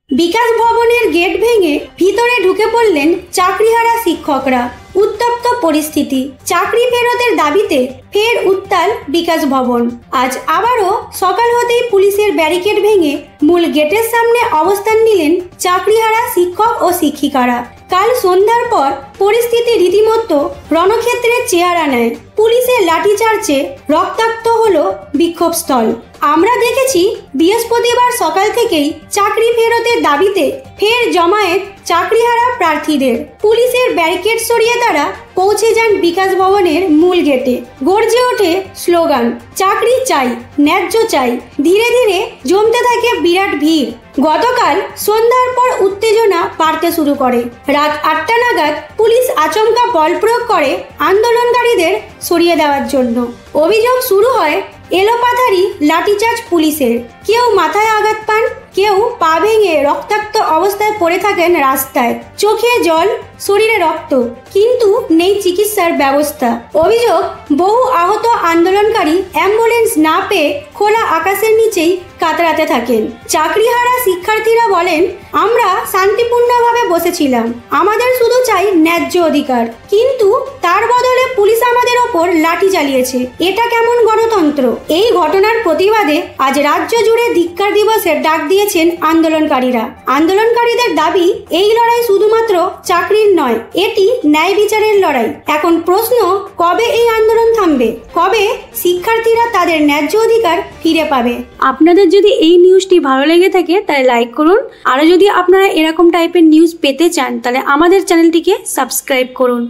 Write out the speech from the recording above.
বিকাশ ভবনের গেট ভেঙে ভিতরে ঢুকে পড়লেন চাকরিহারা শিক্ষকরা। উত্তপ্ত পরিস্থিতি, চাকরি ফেরতের দাবিতে ফের উত্তাল বিকাশ ভবন। আজ আবারও সকাল হতেই পুলিশের ব্যারিকেড ভেঙে মূল গেটের সামনে অবস্থান নিলেন চাকরিহারা শিক্ষক ও শিক্ষিকারা। কাল সন্ধ্যার পর পরিস্থিতি রীতিমতো রণক্ষেত্রের চেহারা নেয়। পুলিশের লাঠিচার্জে রক্তাক্ত হলো বিক্ষোভস্থল। আমরা দেখেছি বৃহস্পতিবার সকাল থেকেই চাকরি ফেরতের দাবিতে ফের জমায়েত চাকরিহারা প্রার্থীদের। পুলিশের ব্যারিকেড সরিয়ে তারা পৌঁছে যান বিকাশ ভবনের মূল গেটে। গর্জে ওঠে স্লোগান, চাকরি চাই, ন্যায্য চাই। ধীরে ধীরে জমতে থাকে বিরাট ভিড়। গতকাল সন্ধ্যার পর উত্তেজনা বাড়তে শুরু করে। রাত 8টা নাগাদ পুলিশ আচমকা বল প্রয়োগ করে আন্দোলনকারীদের সরিয়ে দেওয়ার জন্য। অভিযোগ শুরু হয় এলোপাথারি লাঠিচার্জ পুলিশের। কেউ মাথায় আঘাত পান, কেউ পা ভেঙে রক্তাক্ত অবস্থায় পড়ে থাকেন রাস্তায়। চোখে জল, শরীরে রক্ত, কিন্তু নেই চিকিৎসার ব্যবস্থা। অভিযোগ, বহু আহত আন্দোলনকারী অ্যাম্বুলেন্স না পেয়ে খোলা আকাশের নিচেই কাতরাতে থাকেন। চাকরিহারা শিক্ষার্থীরা বলেন, আমরা শান্তিপূর্ণভাবে বসেছিলাম, আমাদের শুধু চাই ন্যায্য অধিকার, কিন্তু তার বদলে পুলিশ আমাদের ওপর লাঠি চালিয়েছে। এটা কেমন গণতন্ত্র? এই ঘটনার প্রতিবাদে আজ রাজ্য জুড়ে ধিক্কার দিবসের ডাক দিয়েছেন আন্দোলনকারীরা। আন্দোলনকারীদের দাবি, এই লড়াই শুধুমাত্র চাকরির নয়, এটি ন্যায় বিচারের লড়াই। এখন প্রশ্ন, কবে এই আন্দোলন থামবে? কবে শিক্ষার্থীরা তাদের ন্যায্য অধিকার ফিরে পাবে? আপনাদের যদি এই নিউজটি ভালো লেগে থাকে তাহলে লাইক করুন। আর যদি আপনারা এরকম টাইপের নিউজ পেতে চান তাহলে আমাদের চ্যানেলটিকে সাবস্ক্রাইব করুন।